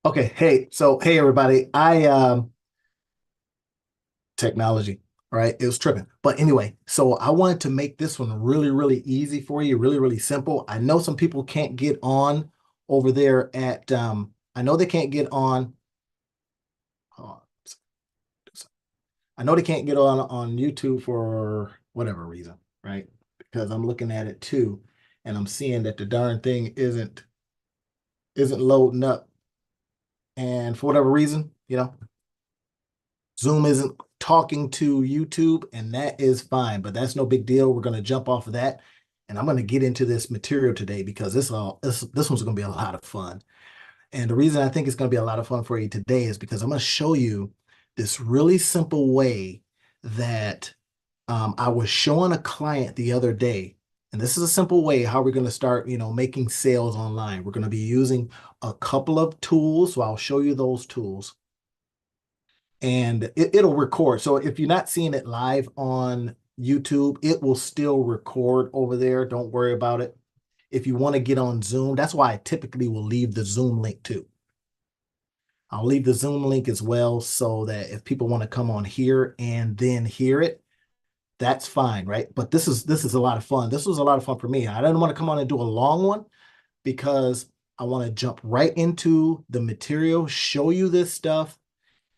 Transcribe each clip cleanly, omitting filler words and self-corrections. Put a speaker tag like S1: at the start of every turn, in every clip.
S1: Okay, hey everybody. Technology, right? It was tripping. But anyway, so I wanted to make this one really, really easy for you, really, really simple. I know some people can't get on over there at I know they can't get on uh, I know they can't get on YouTube for whatever reason, right? Because I'm looking at it too, and I'm seeing that the darn thing isn't loading up. And for whatever reason, Zoom isn't talking to YouTube, and that is fine, but that's no big deal. We're going to jump off of that, and I'm going to get into this material today because this one's going to be a lot of fun. And the reason I think it's going to be a lot of fun for you today is because I'm going to show you this really simple way that I was showing a client the other day. And this is a simple way how we're going to start, making sales online. We're going to be using a couple of tools. So I'll show you those tools and it'll record. So if you're not seeing it live on YouTube, it will still record over there. Don't worry about it. If you want to get on Zoom, that's why I typically will leave the Zoom link too. I'll leave the Zoom link as well so that if people want to come on here and then hear it, that's fine, right? But this is a lot of fun. This was a lot of fun for me. I didn't want to come on and do a long one because I want to jump right into the material, show you this stuff,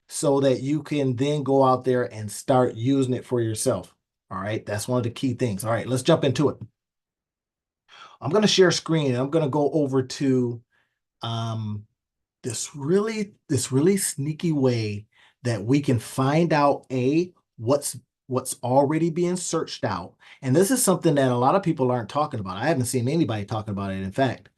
S1: so that you can then go out there and start using it for yourself. All right, that's one of the key things. All right, let's jump into it. I'm going to share screen and I'm going to go over to um, this really sneaky way that we can find out what's already being searched out. And this is something that a lot of people aren't talking about. I haven't seen anybody talking about it, in fact.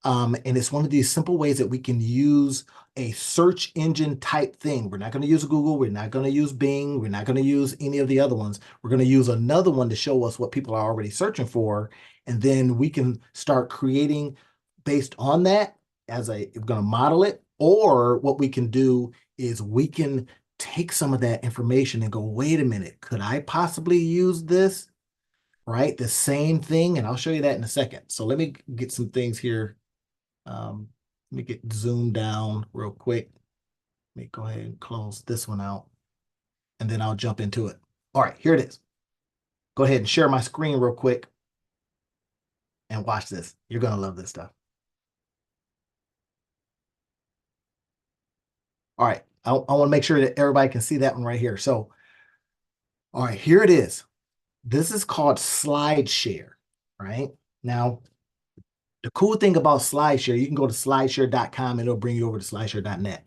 S1: And it's one of these simple ways that we can use a search engine type thing. We're not going to use Google. We're not going to use Bing. We're not going to use any of the other ones. We're going to use another one to show us what people are already searching for. And then we can start creating based on that we're going to model it. Or what we can do is we can take some of that information and go, wait a minute, could I possibly use this? Right? The same thing. And I'll show you that in a second. So let me get some things here. Let me get zoomed down real quick. Let me go ahead and close this one out, and then I'll jump into it. All right, here it is. Go ahead and share my screen real quick and watch this. You're going to love this stuff. All right, I want to make sure that everybody can see that one right here. So, all right, here it is. This is called SlideShare, right? Now, the cool thing about SlideShare, you can go to slideshare.com and it'll bring you over to slideshare.net.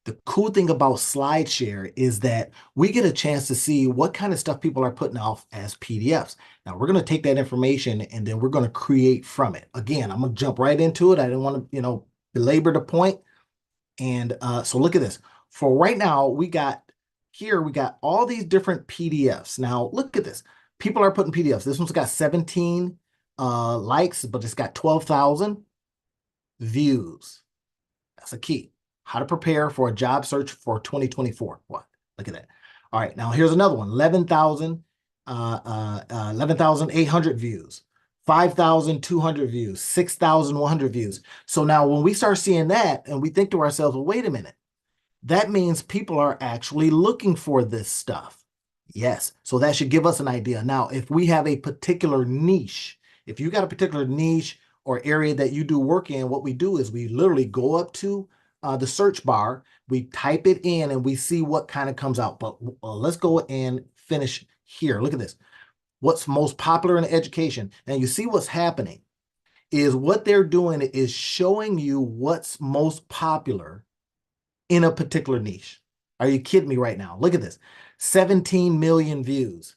S1: The cool thing about SlideShare is that we get a chance to see what kind of stuff people are putting off as PDFs. Now we're going to take that information and then we're going to create from it. Again, I'm going to jump right into it. I didn't want to, belabor the point. And so look at this. For right now, we got all these different PDFs. Now look at this. People are putting PDFs. This one's got 17 likes, but it's got 12,000 views. That's a key. How to prepare for a job search for 2024. What? Look at that. All right, now here's another one. 11,800 views, 5,200 views, 6,100 views. So now when we start seeing that and we think to ourselves, well, wait a minute, that means people are actually looking for this stuff. Yes, so that should give us an idea. Now, if we have a particular niche, if you got a particular niche or area that you do work in, what we do is we literally go up to the search bar, we type it in, and we see what kind of comes out. But let's go and finish here. Look at this. What's most popular in education? And you see what's happening is what they're doing is showing you what's most popular in a particular niche. Are you kidding me right now? Look at this. 17 million views,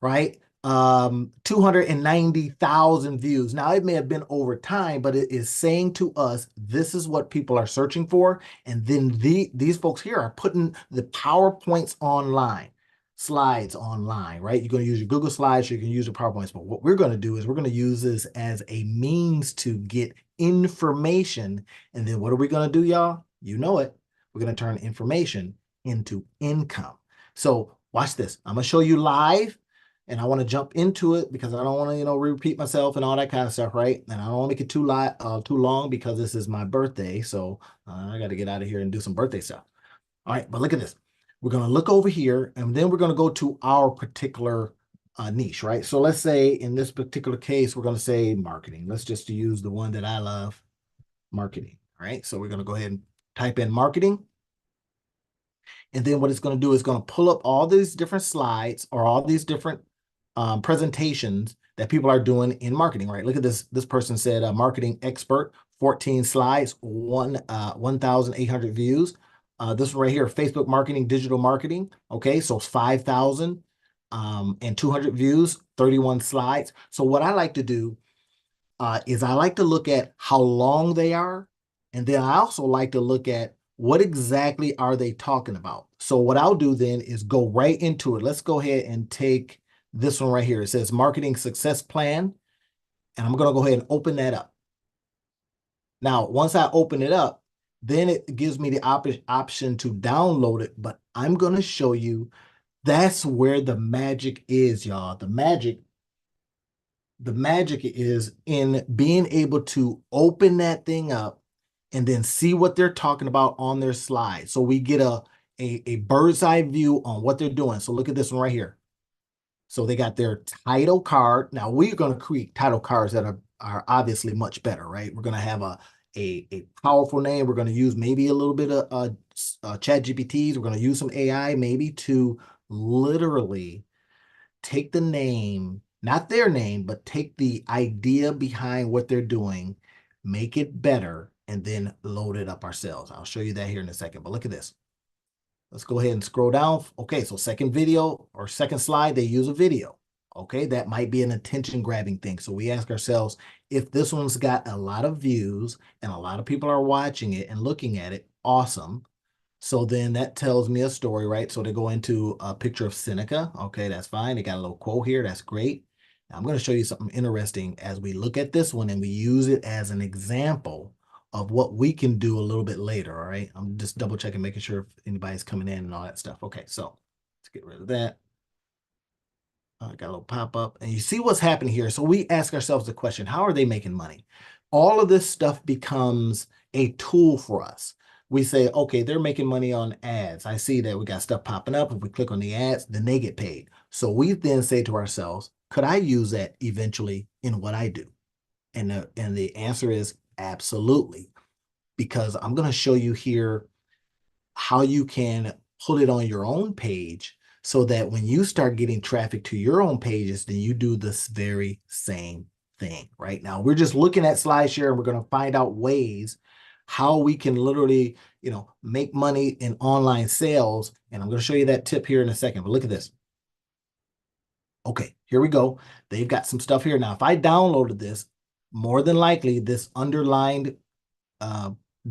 S1: right? 290,000 views. Now, it may have been over time, but it is saying to us, this is what people are searching for. And then these folks here are putting the PowerPoints online, slides online, right? You're going to use your Google Slides, you can use your PowerPoints. But what we're going to do is we're going to use this as a means to get information. And then what are we going to do, y'all? You know it. We're going to turn information into income. So watch this. I'm going to show you live. and I want to jump into it because I don't want to, repeat myself and all that kind of stuff, right? And I don't want to make it too long because this is my birthday. So I got to get out of here and do some birthday stuff. All right, but look at this. We're going to look over here, and then we're going to go to our particular niche, right? So let's say in this particular case, we're going to say marketing. Let's just use the one that I love, marketing. All right, so we're going to go ahead and type in marketing. And then what it's going to do is going to pull up all these different slides or all these different presentations that people are doing in marketing, right? Look at this. This person said marketing expert, 14 slides, 1,800 views. This one right here, Facebook marketing, digital marketing. Okay, so 5,000 and 200 views, 31 slides. So what I like to do is I like to look at how long they are. And then I also like to look at what exactly are they talking about. So what I'll do then is go right into it. Let's go ahead and take this one right here. It says marketing success plan. And I'm going to go ahead and open that up. Now, once I open it up, then it gives me the option to download it. But I'm going to show you that's where the magic is, y'all. The magic is in being able to open that thing up and then see what they're talking about on their slide. So we get a bird's eye view on what they're doing. So look at this one right here. So they got their title card. Now we're going to create title cards that are obviously much better, right? We're going to have a powerful name. We're going to use maybe a little bit of chat GPTs. We're going to use some AI maybe to literally take the name, not their name, but take the idea behind what they're doing, make it better, and then load it up ourselves. I'll show you that here in a second, but look at this. Let's go ahead and scroll down. Okay, so second video or second slide, they use a video. Okay, that might be an attention grabbing thing. So we ask ourselves, if this one's got a lot of views and a lot of people are watching it and looking at it, awesome. So then that tells me a story, right? So they go into a picture of Seneca. Okay, that's fine. They got a little quote here. That's great. Now, I'm going to show you something interesting as we look at this one and we use it as an example of what we can do a little bit later, all right? I'm just double checking, making sure if anybody's coming in and all that stuff. Okay, so let's get rid of that. Got a little pop-up, and you see what's happening here. So we ask ourselves the question, how are they making money? All of this stuff becomes a tool for us. We say, okay, they're making money on ads. I see that we got stuff popping up. If we click on the ads, then they get paid. So we then say to ourselves, could I use that eventually in what I do? And the answer is absolutely, because I'm going to show you here how you can put it on your own page so that when you start getting traffic to your own pages, then you do this very same thing. Right now, we're just looking at SlideShare and we're going to find out ways how we can literally, make money in online sales. And I'm going to show you that tip here in a second, but look at this. Okay, here we go. They've got some stuff here. Now, if I downloaded this, more than likely this underlined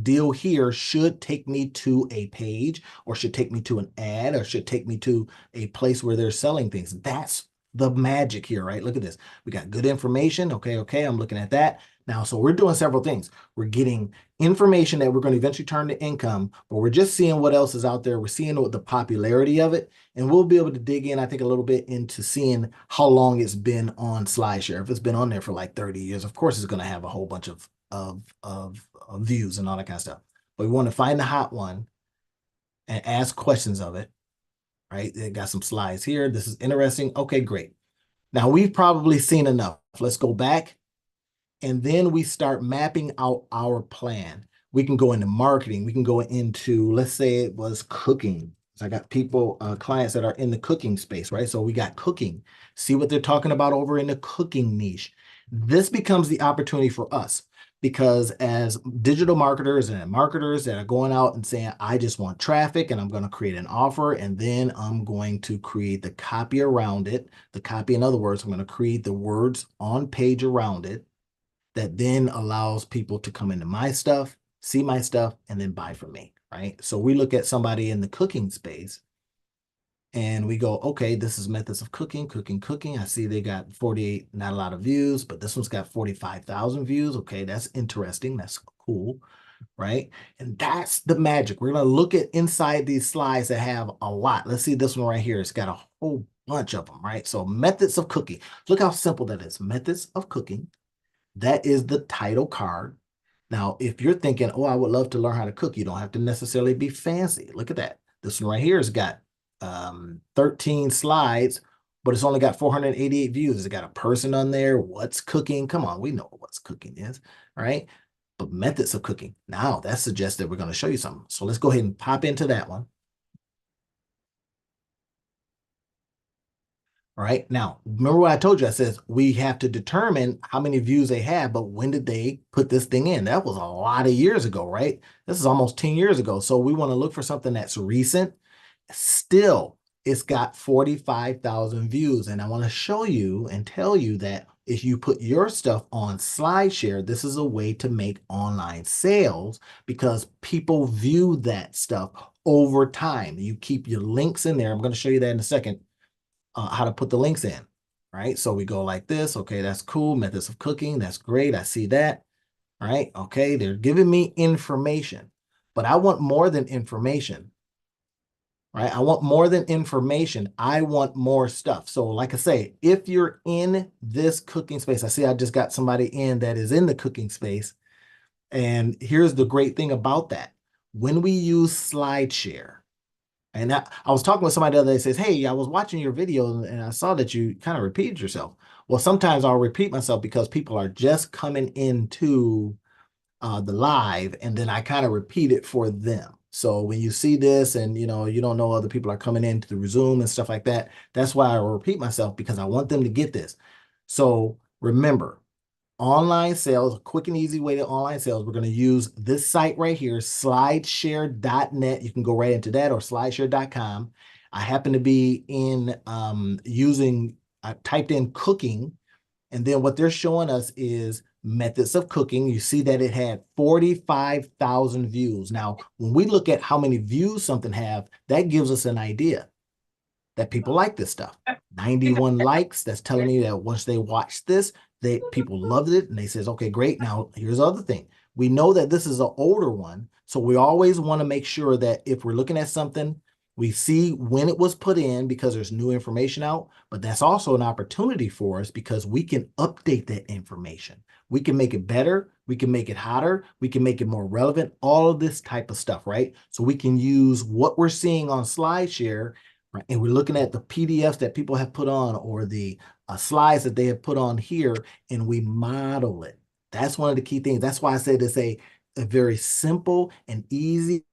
S1: deal here should take me to a page or should take me to an ad or should take me to a place where they're selling things. That's the magic here, right? Look at this. We got good information. Okay, I'm looking at that. Now, so we're doing several things. We're getting information that we're going to eventually turn to income, but we're just seeing what else is out there. We're seeing what the popularity of it, and we'll be able to dig in, I think, a little bit into seeing how long it's been on SlideShare. If it's been on there for like 30 years, of course, it's going to have a whole bunch of views and all that kind of stuff. But we want to find the hot one and ask questions of it, right? They got some slides here. This is interesting. Okay, great. Now we've probably seen enough. Let's go back. And then we start mapping out our plan. We can go into marketing. We can go into, let's say it was cooking. So I got people, clients that are in the cooking space, right? So we got cooking. See what they're talking about over in the cooking niche. This becomes the opportunity for us because as digital marketers and marketers that are going out and saying, I just want traffic and I'm going to create an offer and then I'm going to create the copy around it. The copy, in other words, I'm going to create the words on page around it that then allows people to come into my stuff, see my stuff, and then buy from me, right? So we look at somebody in the cooking space and we go, okay, this is methods of cooking. I see they got 48, not a lot of views, but this one's got 45,000 views. Okay, that's interesting. That's cool, right? And that's the magic. We're going to look at inside these slides that have a lot. Let's see this one right here. It's got a whole bunch of them, right? So methods of cooking. Look how simple that is. Methods of cooking. That is the title card. Now, if you're thinking, oh, I would love to learn how to cook, you don't have to necessarily be fancy. Look at that. This one right here has got 13 slides, but it's only got 488 views. It's got a person on there. What's cooking? Come on, we know what's cooking is, right? But methods of cooking. Now, that suggests that we're going to show you something. So let's go ahead and pop into that one. All right. Now, remember what I told you? I says we have to determine how many views they have, but when did they put this thing in? That was a lot of years ago, right? This is almost 10 years ago. So we want to look for something that's recent. Still, it's got 45,000 views. And I want to show you and tell you that if you put your stuff on SlideShare, this is a way to make online sales because people view that stuff over time. You keep your links in there. I'm going to show you that in a second. How to put the links in, right? So we go like this. Okay, that's cool. Methods of cooking. That's great. I see that. All right. Okay, they're giving me information, but I want more than information, right? I want more than information. I want more stuff. So like I say, if you're in this cooking space, I see I just got somebody in that is in the cooking space. And here's the great thing about that. When we use SlideShare, and I was talking with somebody the other day, says, hey, I was watching your video and I saw that you kind of repeated yourself. Well, sometimes I'll repeat myself because people are just coming into the live and then I kind of repeat it for them. So when you see this and you don't know other people are coming into the Zoom and stuff like that, that's why I repeat myself because I want them to get this. So remember, online sales, a quick and easy way to online sales. We're going to use this site right here, slideshare.net. You can go right into that or slideshare.com. I happen to be in I typed in cooking, and then what they're showing us is methods of cooking. You see that it had 45,000 views. Now, when we look at how many views something have, that gives us an idea that people like this stuff. 91 likes. That's telling you that once they watch this, people loved it and they says, okay, great. Now here's the other thing. We know that this is an older one. So we always want to make sure that if we're looking at something, we see when it was put in because there's new information out, but that's also an opportunity for us because we can update that information. We can make it better. We can make it hotter. We can make it more relevant, all of this type of stuff, right? So we can use what we're seeing on SlideShare, right? And we're looking at the PDFs that people have put on or the slides that they have put on here, and we model it. That's one of the key things. That's why I said it's a very simple and easy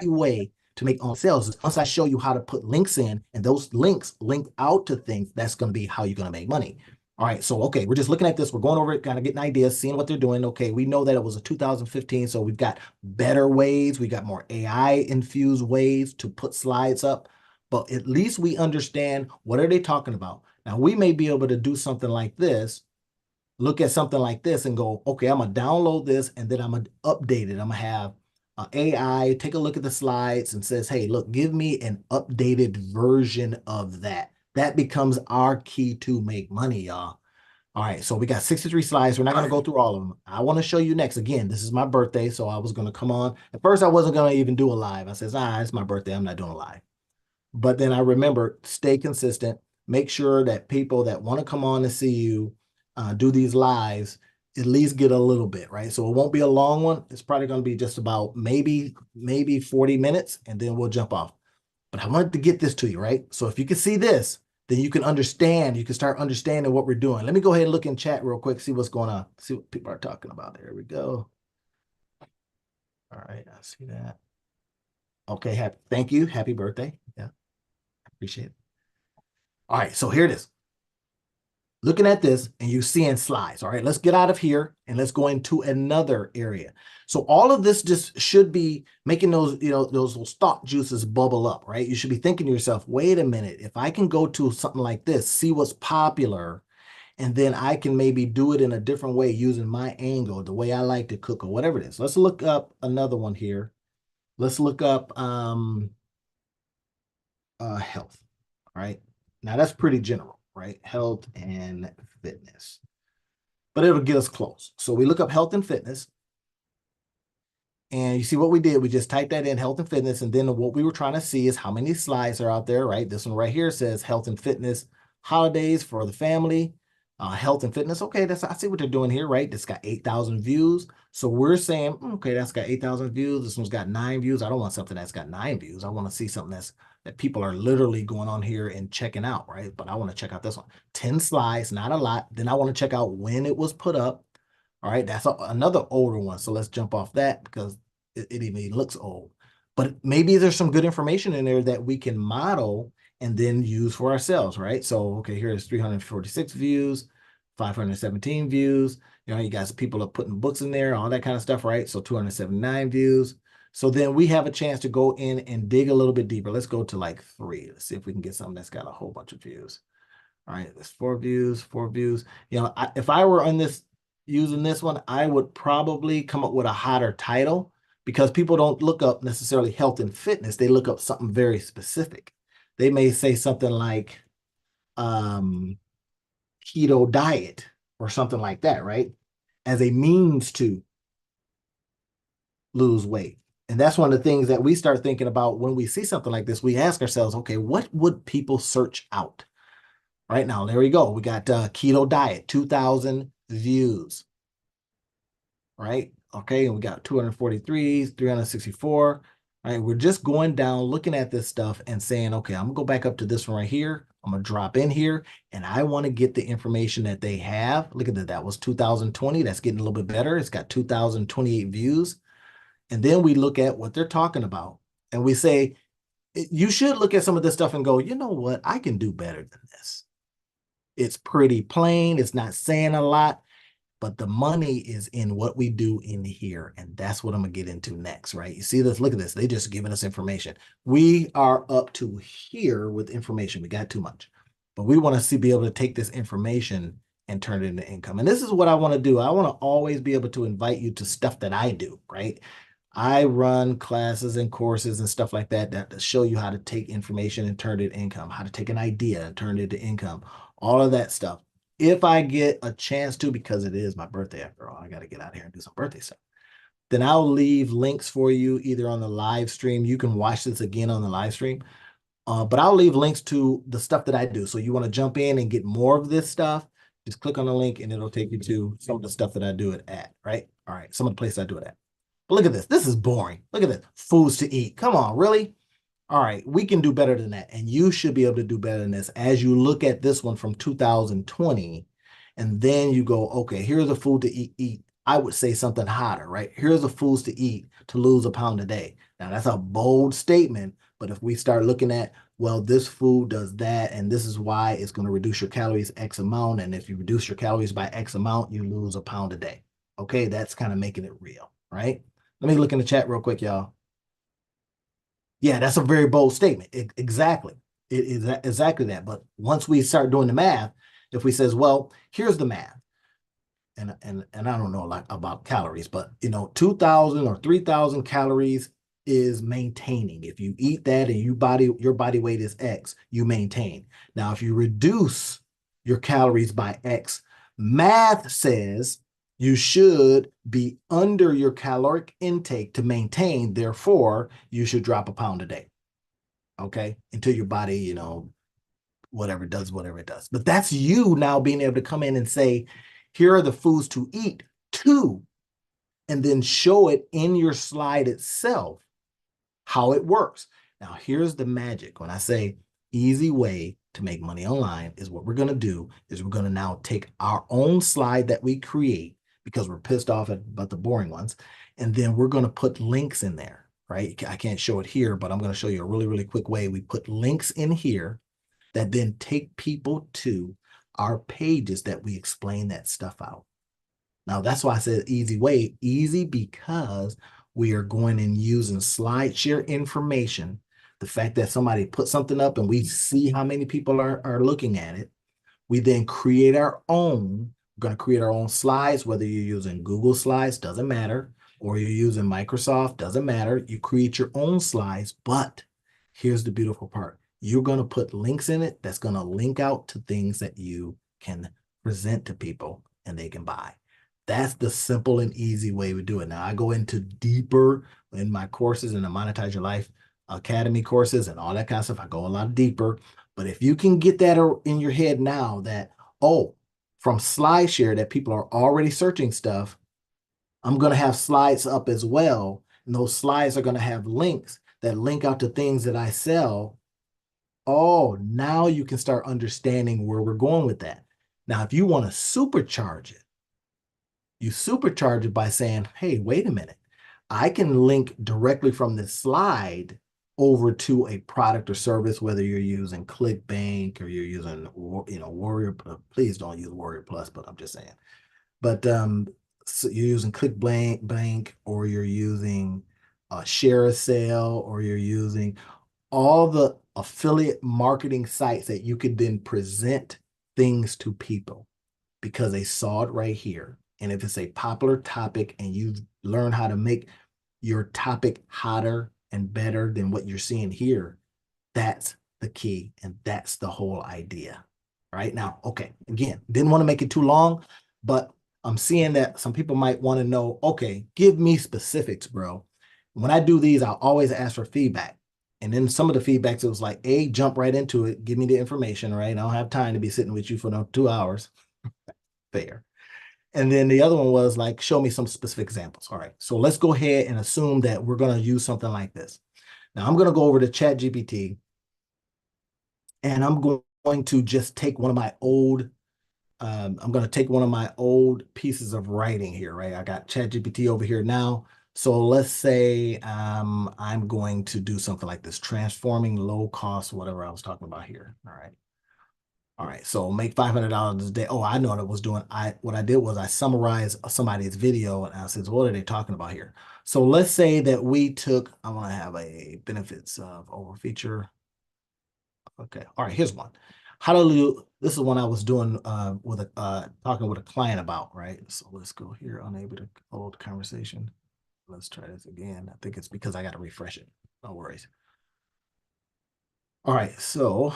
S1: way to make on sales. Once I show you how to put links in and those links link out to things, that's going to be how you're going to make money. All right, so okay, we're just looking at this. We're going over it, kind of getting ideas, seeing what they're doing. Okay, we know that it was a 2015, so we've got better ways. We got more AI-infused ways to put slides up, but at least we understand what are they talking about. Now, we may be able to do something like this, look at something like this and go, okay, I'm going to download this and then I'm going to update it. I'm going to have AI take a look at the slides and says, hey, look, give me an updated version of that. That becomes our key to make money, y'all. All right, so we got 63 slides. We're not going to go through all of them. I want to show you next. Again, this is my birthday, so I was going to come on. At first, I wasn't going to even do a live. I says, it's my birthday. I'm not doing a live. But then I remember, stay consistent. Make sure that people that want to come on and see you do these lives at least get a little bit, right? So it won't be a long one. It's probably going to be just about maybe 40 minutes, and then we'll jump off. But I wanted to get this to you, right? So if you can see this, then you can understand. You can start understanding what we're doing. Let me go ahead and look in chat real quick, see what's going on, see what people are talking about. There we go. All right, I see that. Okay, thank you. Happy birthday. Yeah, appreciate it. All right, so here it is. Looking at this and you're seeing slides. All right, let's get out of here and let's go into another area. So all of this just should be making those, those little thought juices bubble up, right? You should be thinking to yourself, wait a minute, if I can go to something like this, see what's popular, and then I can maybe do it in a different way using my angle, the way I like to cook or whatever it is. Let's look up another one here. Let's look up health, right? Now that's pretty general, right? Health and fitness, but it'll get us close. So we look up health and fitness. And you see what we did, we just typed that in, health and fitness, and then what we were trying to see is how many slides are out there, right? This one right here says health and fitness holidays for the family, health and fitness. Okay, I see what they're doing here, right? This got 8,000 views. So we're saying, okay, that's got 8,000 views. This one's got 9 views. I don't want something that's got 9 views. I want to see something that people are literally going on here and checking out, right? But I want to check out this one. 10 slides, not a lot. Then I want to check out when it was put up. All right, that's another older one. So let's jump off that because it even looks old. But maybe there's some good information in there that we can model and then use for ourselves, right? So, okay, here's 346 views, 517 views. You know, you guys, people are putting books in there, all that kind of stuff, right? So 279 views. So then we have a chance to go in and dig a little bit deeper. Let's go to like 3. Let's see if we can get something that's got a whole bunch of views. All right, there's 4 views, 4 views. You know, if I were on this, using this one, I would probably come up with a hotter title because people don't look up necessarily health and fitness. They look up something very specific. They may say something like keto diet or something like that, right? As a means to lose weight. And that's one of the things that we start thinking about when we see something like this. We ask ourselves, okay, what would people search out? Right now, there we go. We got keto diet, 2,000 views, right? Okay, and we got 243, 364. All right, we're just going down, looking at this stuff and saying, okay, I'm gonna go back up to this one right here. I'm gonna drop in here and I want to get the information that they have. Look at that, that was 2020. That's getting a little bit better. It's got 2,028 views. And then we look at what they're talking about and we say, you should look at some of this stuff and go, you know what? I can do better than this. It's pretty plain. It's not saying a lot, but the money is in what we do in here. And that's what I'm going to get into next, right? You see this? Look at this. They just giving us information. We are up to here with information. We got too much, but we want to be able to take this information and turn it into income. And this is what I want to do. I want to always be able to invite you to stuff that I do, right? I run classes and courses and stuff like that that show you how to take information and turn it into income, how to take an idea and turn it into income, all of that stuff. If I get a chance to, because it is my birthday after all, I got to get out here and do some birthday stuff. Then I'll leave links for you either on the live stream. You can watch this again on the live stream, but I'll leave links to the stuff that I do. So you want to jump in and get more of this stuff, just click on the link and it'll take you to some of the stuff that I do it at, right? All right, some of the places I do it at. But look at this. This is boring. Look at this. Foods to eat. Come on, really? All right, we can do better than that. And you should be able to do better than this as you look at this one from 2020. And then you go, okay, here's a food to eat. I would say something hotter, right? Here's the foods to eat to lose a pound a day. Now, that's a bold statement. But if we start looking at, well, this food does that, and this is why it's going to reduce your calories X amount. And if you reduce your calories by X amount, you lose a pound a day. Okay, that's kind of making it real, right? Let me look in the chat real quick, y'all. Yeah, that's a very bold statement. Exactly. It is exactly that. But once we start doing the math, if we says, well, here's the math. And I don't know a lot about calories, but 2,000 or 3,000 calories is maintaining. If you eat that and your body weight is X, you maintain. Now, if you reduce your calories by X, math says you should be under your caloric intake to maintain. Therefore, you should drop a pound a day. Okay. Until your body, whatever it does. But that's you now being able to come in and say, here are the foods to eat too, and then show it in your slide itself how it works. Now, here's the magic. When I say easy way to make money online is what we're going to do is we're going to now take our own slide that we create because we're pissed off about the boring ones. And then we're going to put links in there, right? I can't show it here, but I'm going to show you a really, really quick way. We put links in here that then take people to our pages that we explain that stuff out. Now, that's why I said easy way. Easy because we are going and using SlideShare information. The fact that somebody put something up and we see how many people are looking at it. We then create our own. We're going to create our own slides, whether you're using Google Slides, doesn't matter, or you're using Microsoft, doesn't matter. You create your own slides, but here's the beautiful part. You're going to put links in it that's going to link out to things that you can present to people and they can buy. That's the simple and easy way we do it. Now, I go into deeper in my courses and the Monetize Your Life Academy courses and all that kind of stuff. I go a lot deeper. But if you can get that in your head now that, oh, from SlideShare that people are already searching stuff, I'm going to have slides up as well. And those slides are going to have links that link out to things that I sell. Oh, now you can start understanding where we're going with that. Now, if you want to supercharge it, you supercharge it by saying, hey, wait a minute. I can link directly from this slide over to a product or service, whether you're using ClickBank or you're using, Warrior. Please don't use Warrior Plus, but I'm just saying. But so you're using ClickBank or you're using Share a Sale or you're using all the affiliate marketing sites that you could then present things to people because they saw it right here. And if it's a popular topic and you've learned how to make your topic hotter and better than what you're seeing here, that's the key. And that's the whole idea. Right now, okay, again, didn't want to make it too long, but I'm seeing that some people might want to know, okay, give me specifics, bro. When I do these, I always ask for feedback. And then some of the feedbacks, it was like, A, jump right into it, give me the information, right? I don't have time to be sitting with you for no 2 hours. Fair. And then the other one was like, show me some specific examples. All right, so let's go ahead and assume that we're going to use something like this. Now I'm going to go over to ChatGPT and I'm going to just take one of my old, I'm going to take one of my old pieces of writing here, right? I got ChatGPT over here now. So let's say I'm going to do something like this, transforming low cost, whatever I was talking about here. All right. All right, so make $500 a day. Oh, I know what I was doing. What I did was I summarized somebody's video and I said, what are they talking about here? So let's say that we took, I want to have a benefits of over feature. Okay, all right, here's one. How to do, this is one I was doing with a talking with a client about, right? So let's go here, unable to hold conversation. Let's try this again. I think it's because I got to refresh it. No worries. All right, so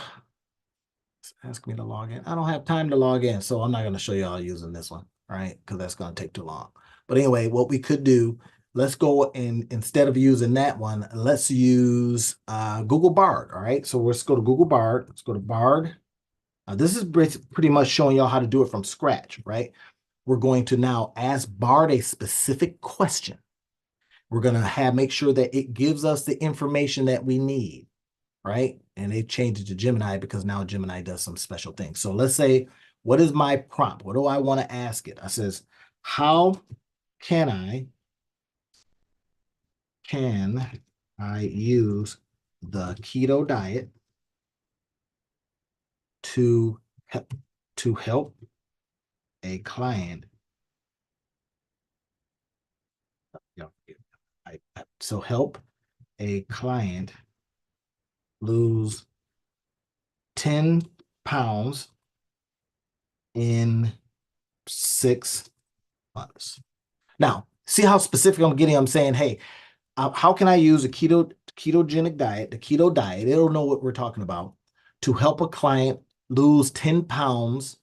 S1: ask me to log in. I don't have time to log in, so I'm not going to show you all using this one, right? Because that's going to take too long. But anyway, what we could do, let's go and instead of using that one, let's use Google Bard, all right? So let's go to Google Bard. Let's go to Bard. This is pretty much showing y'all how to do it from scratch, right? We're going to now ask Bard a specific question. We're going to make sure that it gives us the information that we need, right? And they changed it to Gemini because now Gemini does some special things. So let's say, what is my prompt? What do I want to ask it? I says, how can I use the keto diet to help a client? So help a client lose 10 pounds in 6 months. Now, see how specific I'm getting? I'm saying, hey, how can I use a ketogenic diet, the keto diet? It'll know what we're talking about to help a client lose 10 pounds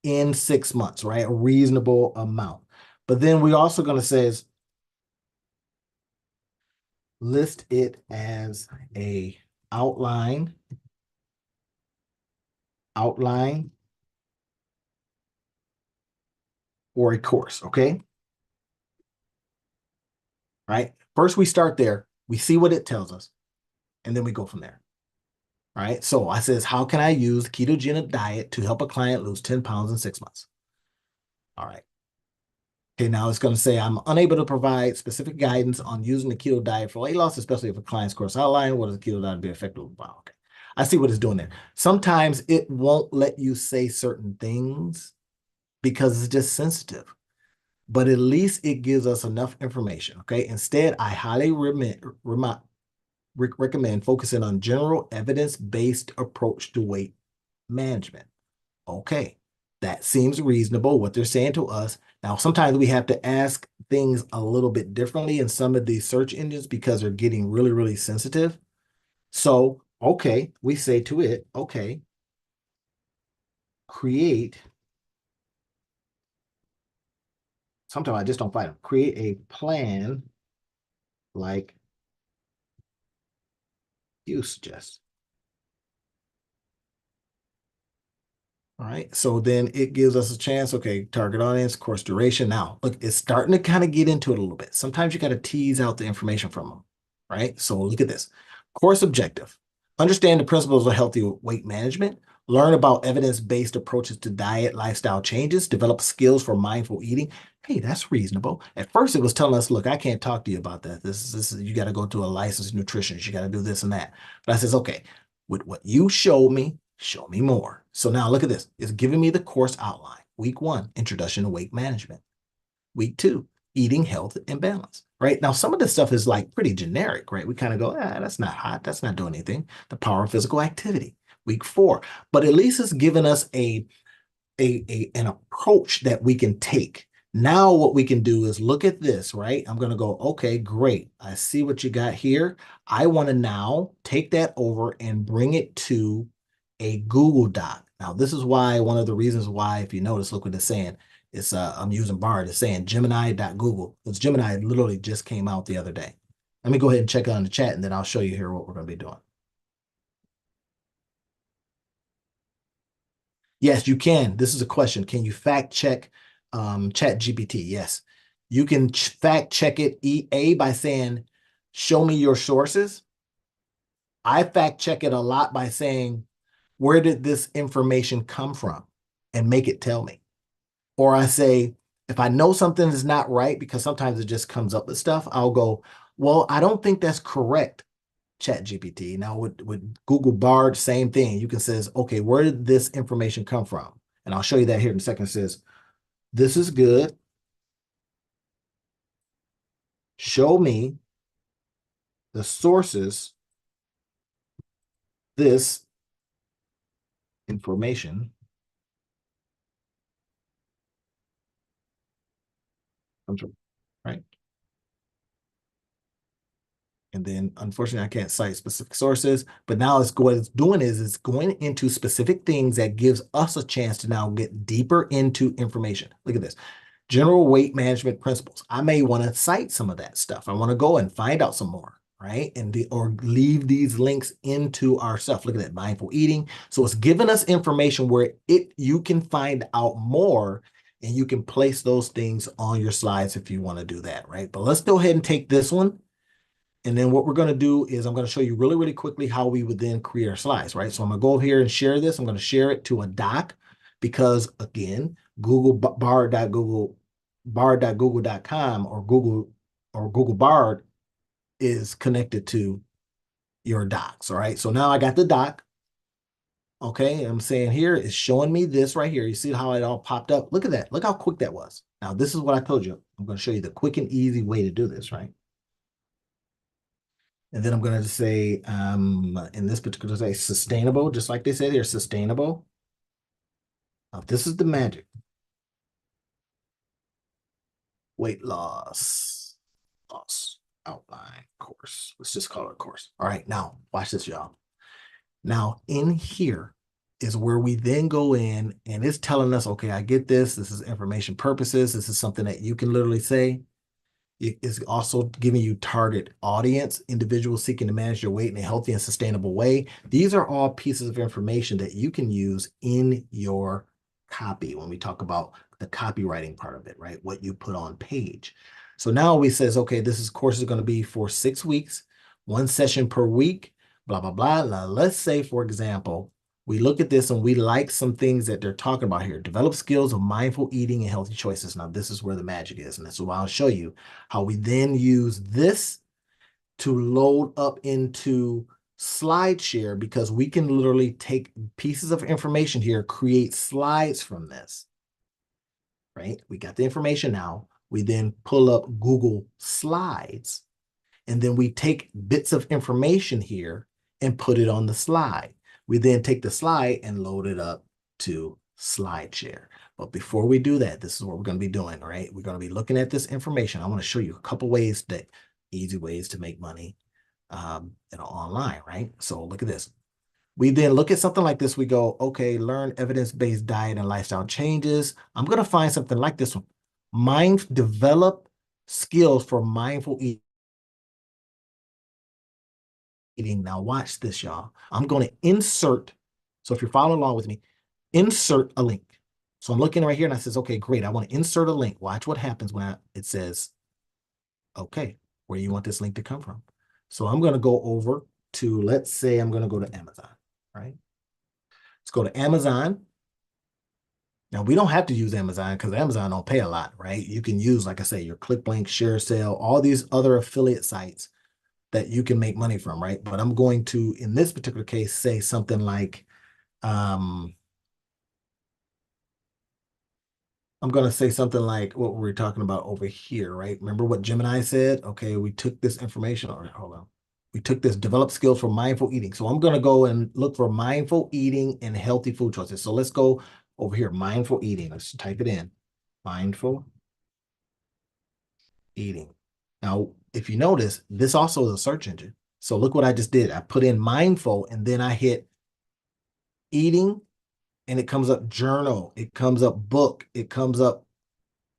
S1: in 6 months, right? A reasonable amount. But then we're also going to say list it as a outline or a course, okay? Right? First, we start there. We see what it tells us, and then we go from there. All right. So I says, how can I use the ketogenic diet to help a client lose 10 pounds in 6 months? All right. Okay, now it's going to say, I'm unable to provide specific guidance on using the keto diet for weight loss, especially if a client's course outline. What does the keto diet be effective? Wow, okay. I see what it's doing there. Sometimes it won't let you say certain things because it's just sensitive, but at least it gives us enough information, okay? Instead, I highly recommend focusing on general evidence-based approach to weight management. Okay, that seems reasonable, what they're saying to us. Now, sometimes we have to ask things a little bit differently in some of these search engines because they're getting really, really sensitive. So, okay, we say to it, okay, create sometimes I just don't find them. Create a plan like you suggest. All right, so then it gives us a chance. Okay, target audience, course duration. Now, look, it's starting to kind of get into it a little bit. Sometimes you got to tease out the information from them, right? So look at this. Course objective. Understand the principles of healthy weight management. Learn about evidence-based approaches to diet, lifestyle changes. Develop skills for mindful eating. Hey, that's reasonable. At first, it was telling us, look, I can't talk to you about that. This is you got to go to a licensed nutritionist. You got to do this and that. But I says, okay, with what you showed me, show me more. So now look at this. It's giving me the course outline. Week 1, introduction to weight management. Week 2, eating health and balance. Right now, some of this stuff is like pretty generic, right? We kind of go, that's not hot. That's not doing anything. The power of physical activity. Week 4, but at least it's given us an approach that we can take. Now what we can do is look at this, right? I'm going to go, okay, great. I see what you got here. I want to now take that over and bring it to a Google Doc. Now, this is why one of the reasons why, if you notice, look what it's saying. It's I'm using Bard. It's saying Gemini.google. Because Gemini literally just came out the other day. Let me go ahead and check it on the chat, and then I'll show you here what we're going to be doing. Yes, you can. This is a question. Can you fact check Chat GPT? Yes. You can fact check it by saying, show me your sources. I fact check it a lot by saying, where did this information come from? And make it tell me. Or I say, if I know something is not right, because sometimes it just comes up with stuff, I'll go, well, I don't think that's correct, Chat GPT. Now with Google Bard, same thing. You can says, okay, where did this information come from? And I'll show you that here in a second. It says, this is good. Show me the sources this information comes from, right? And then unfortunately, I can't cite specific sources, but now what it's doing is it's going into specific things that gives us a chance to now get deeper into information. Look at this. General weight management principles. I may want to cite some of that stuff. I want to go and find out some more, right? Or leave these links into our stuff. Look at that, mindful eating. So it's giving us information where you can find out more and you can place those things on your slides if you want to do that, right? But let's go ahead and take this one. And then what we're going to do is I'm going to show you really, really quickly how we would then create our slides, right? So I'm going to go over here and share this. I'm going to share it to a doc because, again, bard.google.com or Google Bard is connected to your docs, all right? So now I got the doc. Okay, I'm saying here it's showing me this right here. You see how it all popped up? Look at that. Look how quick that was. Now, this is what I told you. I'm going to show you the quick and easy way to do this, right? And then I'm going to say, in this particular case, sustainable, just like they said here, sustainable. Now, this is the magic. Weight loss outline course. Let's just call it a course. All right, now watch this, y'all. Now, in here is where we then go in and it's telling us, okay, I get this. This is information purposes. This is something that you can literally say. It is also giving you target audience, individuals seeking to manage your weight in a healthy and sustainable way. These are all pieces of information that you can use in your copy when we talk about the copywriting part of it, right? What you put on page. So now we says, okay, this course is going to be for 6 weeks, 1 session per week, blah, blah, blah. Now, let's say, for example, we look at this and we like some things that they're talking about here. Develop skills of mindful eating and healthy choices. Now, this is where the magic is. And that's why I'll show you how we then use this to load up into SlideShare, because we can literally take pieces of information here, create slides from this, right? We got the information now. We then pull up Google Slides, and then we take bits of information here and put it on the slide. We then take the slide and load it up to SlideShare. But before we do that, this is what we're going to be doing, right? We're going to be looking at this information. I want to show you a couple ways easy ways to make money online, right? So look at this. We then look at something like this. We go, okay, learn evidence-based diet and lifestyle changes. I'm going to find something like this one. Develop skills for mindful eating. Now watch this, y'all. I'm going to insert, so if you're following along with me, insert a link. So I'm looking right here and I says, okay, great. I want to insert a link. Watch what happens when it says, okay, where do you want this link to come from? So I'm going to go over to, let's say I'm going to go to Amazon, right? Let's go to Amazon. Now, we don't have to use Amazon because Amazon don't pay a lot, right? You can use, like I say, your ClickBank, ShareSale, all these other affiliate sites that you can make money from, right? But I'm going to, in this particular case, say something like, I'm going to say something like what we were talking about over here, right? Remember what Gemini said? Okay, we took this information, or hold on. We took this develop skills for mindful eating. So I'm going to go and look for mindful eating and healthy food choices. So let's go over here, mindful eating. Let's type it in, mindful eating. Now, if you notice, this also is a search engine. So look what I just did. I put in mindful and then I hit eating and it comes up journal. It comes up book. It comes up,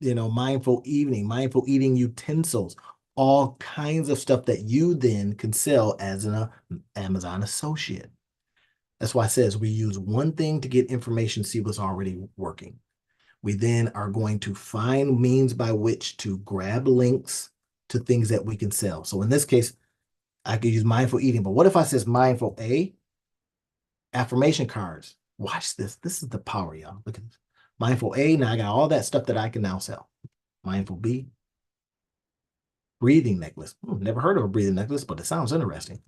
S1: mindful eating utensils, all kinds of stuff that you then can sell as an Amazon associate. That's why it says we use one thing to get information, see what's already working. We then are going to find means by which to grab links to things that we can sell. So in this case, I could use mindful eating, but what if I says mindful A, affirmation cards? Watch this. This is the power, y'all. Look at this. Mindful A, now I got all that stuff that I can now sell. Mindful B, breathing necklace. Never heard of a breathing necklace, but it sounds interesting.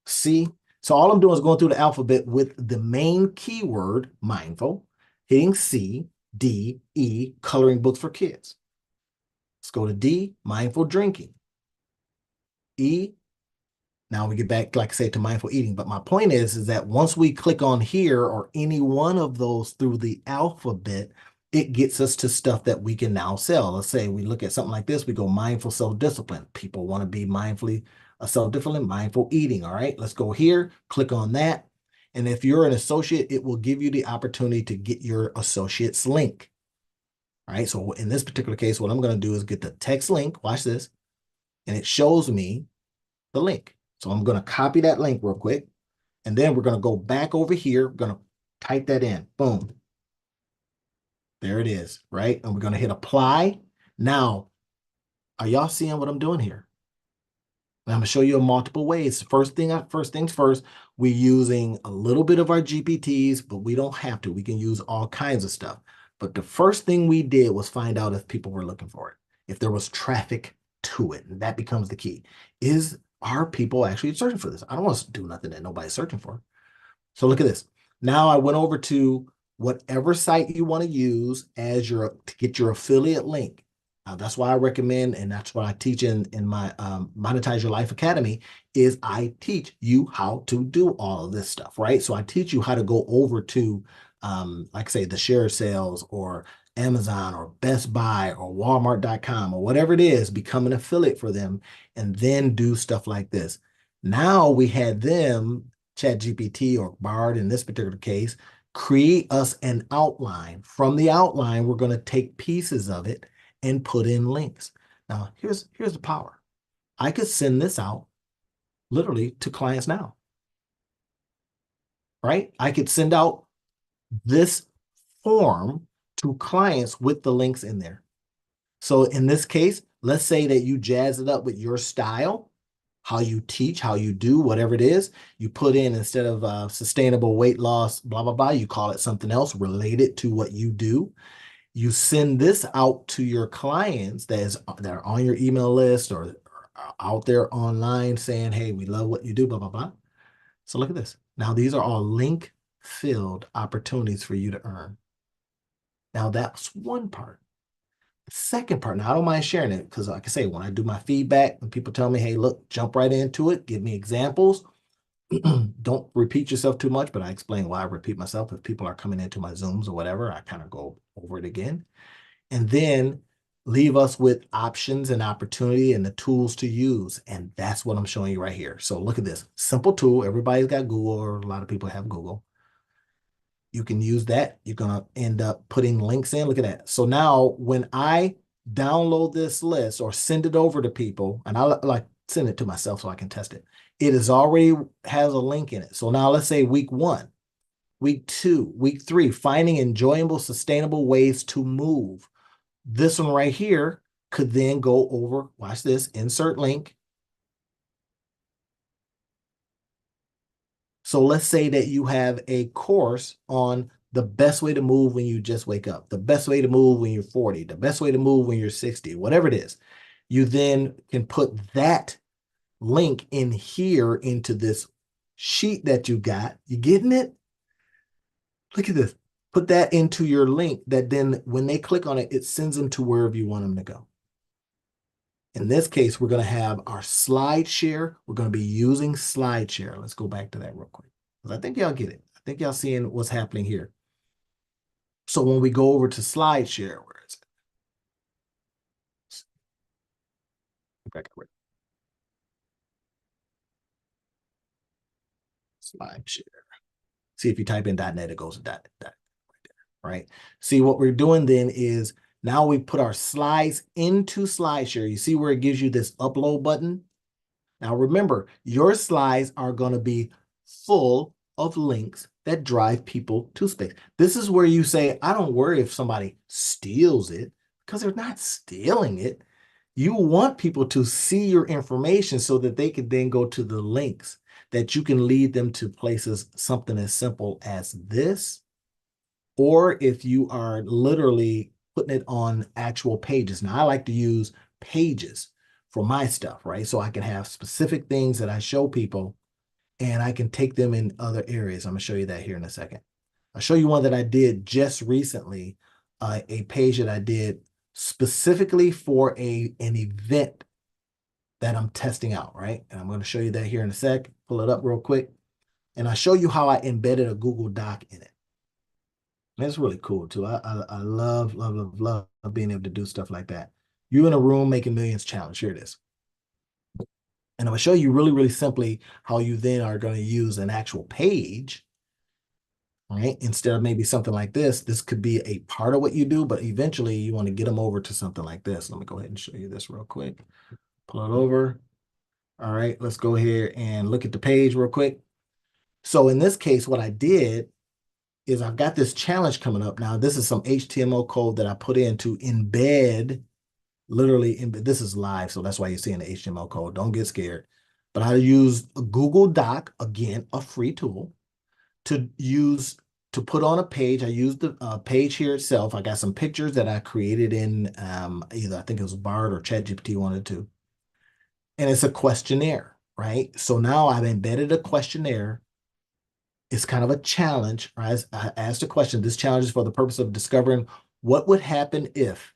S1: C, so all I'm doing is going through the alphabet with the main keyword, mindful, hitting C, D, E, coloring books for kids. Let's go to D, mindful drinking. E, now we get back, like I say, to mindful eating. But my point is that once we click on here or any one of those through the alphabet, it gets us to stuff that we can now sell. Let's say we look at something like this, we go mindful self-discipline. People want to be mindfully self-discipline, mindful eating. All right, let's go here, click on that. And if you're an associate, it will give you the opportunity to get your associate's link. All right, so in this particular case, what I'm going to do is get the text link. Watch this. And it shows me the link. So I'm going to copy that link real quick. And then we're going to go back over here. We're going to type that in. Boom. There it is, right? And we're going to hit apply. Now, are y'all seeing what I'm doing here? And I'm going to show you in multiple ways. First things first, we're using a little bit of our GPTs, but we don't have to. We can use all kinds of stuff. But the first thing we did was find out if people were looking for it, if there was traffic to it. And that becomes the key. Are people actually searching for this? I don't want to do nothing that nobody's searching for. So look at this. Now I went over to whatever site you want to use as to get your affiliate link. That's why I recommend, and that's what I teach in my Monetize Your Life Academy, is I teach you how to do all of this stuff, right? So I teach you how to go over to, like I say, the share sales or Amazon or Best Buy or Walmart.com or whatever it is, become an affiliate for them and then do stuff like this. Now we had them, ChatGPT or Bard in this particular case, create us an outline. From the outline, we're going to take pieces of it and put in links. Now, here's the power. I could send this out literally to clients now, right? I could send out this form to clients with the links in there. So in this case, let's say that you jazz it up with your style, how you teach, how you do, whatever it is. You put in, instead of sustainable weight loss, blah, blah, blah, you call it something else related to what you do. You send this out to your clients that are on your email list or out there online saying, hey, we love what you do, blah, blah, blah. So look at this. Now, these are all link-filled opportunities for you to earn. Now, that's one part. The second part, now I don't mind sharing it because, like I say, when I do my feedback and people tell me, hey, look, jump right into it, give me examples. Don't repeat yourself too much, but I explain why I repeat myself. If people are coming into my Zooms or whatever, I kind of go over it again. And then leave us with options and opportunity and the tools to use. And that's what I'm showing you right here. So look at this simple tool. Everybody's got Google, or a lot of people have Google. You can use that. You're going to end up putting links in. Look at that. So now when I download this list or send it over to people, and I like send it to myself so I can test it. It is already has a link in it. So now let's say week 1, week 2, week 3, finding enjoyable, sustainable ways to move. This one right here could then go over, watch this, insert link. So let's say that you have a course on the best way to move when you just wake up, the best way to move when you're 40, the best way to move when you're 60, whatever it is. You then can put that link in here into this sheet that you got. You getting it? Look at this. Put that into your link that then when they click on it, it sends them to wherever you want them to go. In this case, we're going to have our SlideShare. We're going to be using SlideShare. Let's go back to that real quick, because I think y'all get it. I think y'all seeing what's happening here. So when we go over to SlideShare, where is it? Back up. SlideShare. See if you type in .NET, it goes to .NET right there, right? See what we're doing then is now we put our slides into SlideShare. You see where it gives you this upload button? Now remember, your slides are going to be full of links that drive people to space. This is where you say, I don't worry if somebody steals it, because they're not stealing it. You want people to see your information so that they can then go to the links that you can lead them to places, something as simple as this, or if you are literally putting it on actual pages. Now, I like to use pages for my stuff, right? So I can have specific things that I show people and I can take them in other areas. I'm going to show you that here in a second. I'll show you one that I did just recently, a page that I did specifically for an event that I'm testing out, right? And I'm going to show you that here in a sec. Pull it up real quick. And I'll show you how I embedded a Google Doc in it. And it's really cool too. I love, love, love, love being able to do stuff like that. You in a room making millions challenge. Here it is. And I'm going to show you really, really simply how you then are going to use an actual page, right? Instead of maybe something like this. This could be a part of what you do, but eventually you want to get them over to something like this. Let me go ahead and show you this real quick. Pull it over. All right, let's go here and look at the page real quick. So in this case, what I did is I've got this challenge coming up. Now, this is some HTML code that I put in to embed, literally, this is live, so that's why you're seeing the HTML code. Don't get scared. But I use a Google Doc, again, a free tool, to use to put on a page. I used the page here itself. I got some pictures that I created in either I think it was Bard or ChatGPT, one of the two. And it's a questionnaire, right? So now I've embedded a questionnaire. It's kind of a challenge, right? I asked a question. This challenge is for the purpose of discovering what would happen if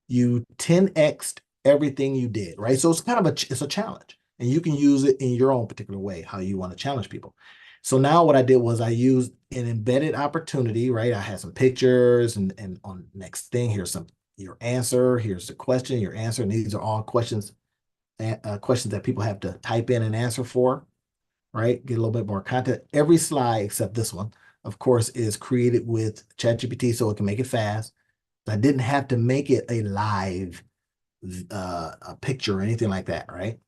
S1: you 10x'd everything you did, right? So it's kind of it's a challenge, and you can use it in your own particular way, how you want to challenge people. So now what I did was I used an embedded opportunity, right? I had some pictures and on next thing, here's your answer, here's the question, your answer, and these are all questions that people have to type in and answer for, right? Get a little bit more content. Every slide except this one, of course, is created with ChatGPT so it can make it fast. I didn't have to make it a live a picture or anything like that, right?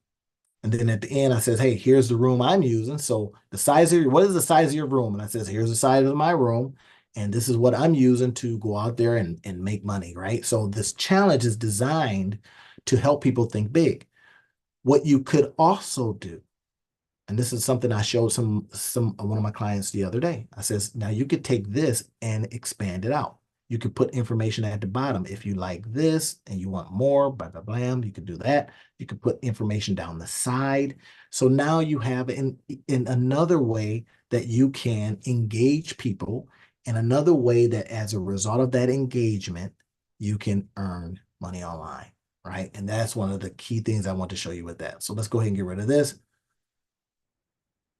S1: And then at the end, I says, hey, here's the room I'm using. So the size of what is the size of your room? And I says, here's the size of my room. And this is what I'm using to go out there and make money, right? So this challenge is designed to help people think big. What you could also do, and this is something I showed one of my clients the other day. I says, now you could take this and expand it out. You could put information at the bottom. If you like this and you want more, blah, blah, blah, you could do that. You could put information down the side. So now you have in another way that you can engage people, and another way that as a result of that engagement, you can earn money online, right? And that's one of the key things I want to show you with that. So let's go ahead and get rid of this.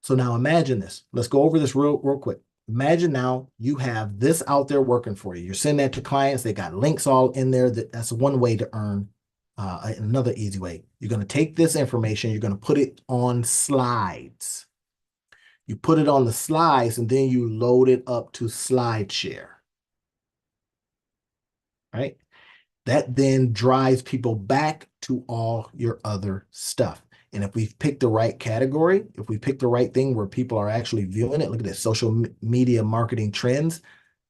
S1: So now imagine this. Let's go over this real quick. Imagine now you have this out there working for you. You're sending that to clients. They got links all in there. That's one way to earn. Another easy way. You're going to take this information. You're going to put it on slides. You put it on the slides, and then you load it up to SlideShare. Right? That then drives people back to all your other stuff. And if we pick the right category, if we pick the right thing where people are actually viewing it, look at this social media marketing trends.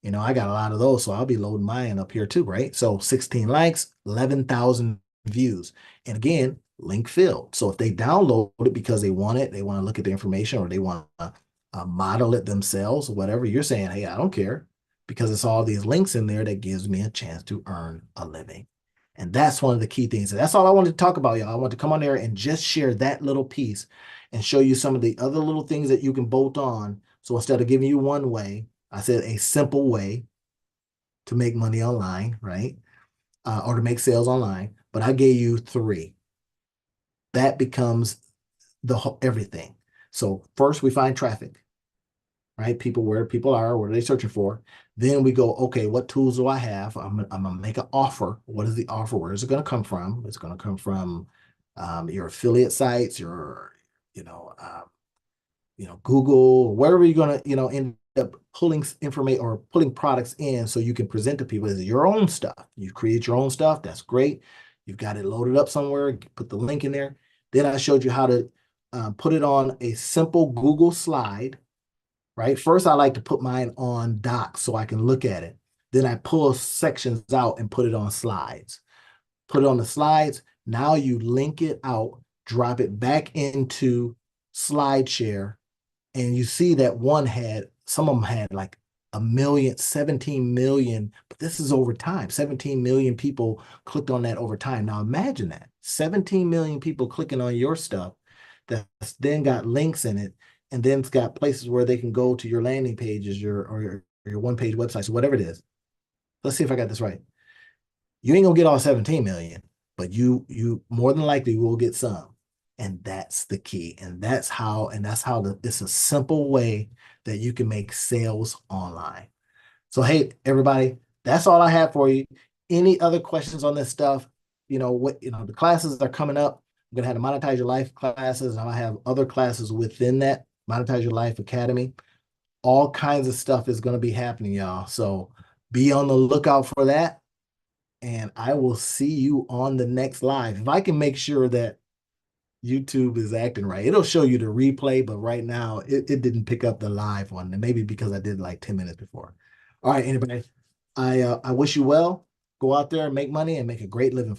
S1: I got a lot of those, so I'll be loading mine up here too, right? So 16 likes, 11,000 views. And again, link filled. So if they download it because they want it, they want to look at the information, or they want to model it themselves, whatever, you're saying, hey, I don't care, because it's all these links in there that gives me a chance to earn a living. And that's one of the key things. And that's all I wanted to talk about, y'all. I want to come on there and just share that little piece and show you some of the other little things that you can bolt on. So instead of giving you one way, I said a simple way to make money online, right? Or to make sales online, but I gave you three. That becomes the whole everything. So first we find traffic, right? People, where people are, what are they searching for? Then we go, okay, what tools do I have? I'm gonna make an offer. What is the offer? Where is it going to come from? It's going to come from your affiliate sites, your, you know, um, Google, wherever you're going to, end up pulling information or pulling products in so you can present to people. Is your own stuff. You create your own stuff. That's great. You've got it loaded up somewhere. Put the link in there. Then I showed you how to put it on a simple Google slide, right? First, I like to put mine on docs so I can look at it. Then I pull sections out and put it on slides. Put it on the slides. Now you link it out, drop it back into SlideShare, and you see that some of them had like a million, 17 million, but this is over time. 17 million people clicked on that over time. Now imagine that 17 million people clicking on your stuff that's then got links in it, and then it's got places where they can go to your landing pages, your one-page websites, or whatever it is. Let's see if I got this right. You ain't gonna get all 17 million, but you more than likely will get some. And that's the key. And that's how it's a simple way that you can make sales online. So hey, everybody, that's all I have for you. Any other questions on this stuff? The classes are coming up. I'm gonna have the Monetize Your Life classes, and I have other classes within that Monetize Your Life Academy. All kinds of stuff is gonna be happening, y'all. So be on the lookout for that. And I will see you on the next live. If I can make sure that YouTube is acting right, it'll show you the replay, but right now it didn't pick up the live one. And maybe because I did like 10 minutes before. All right, anybody, I wish you well. Go out there and make money and make a great living for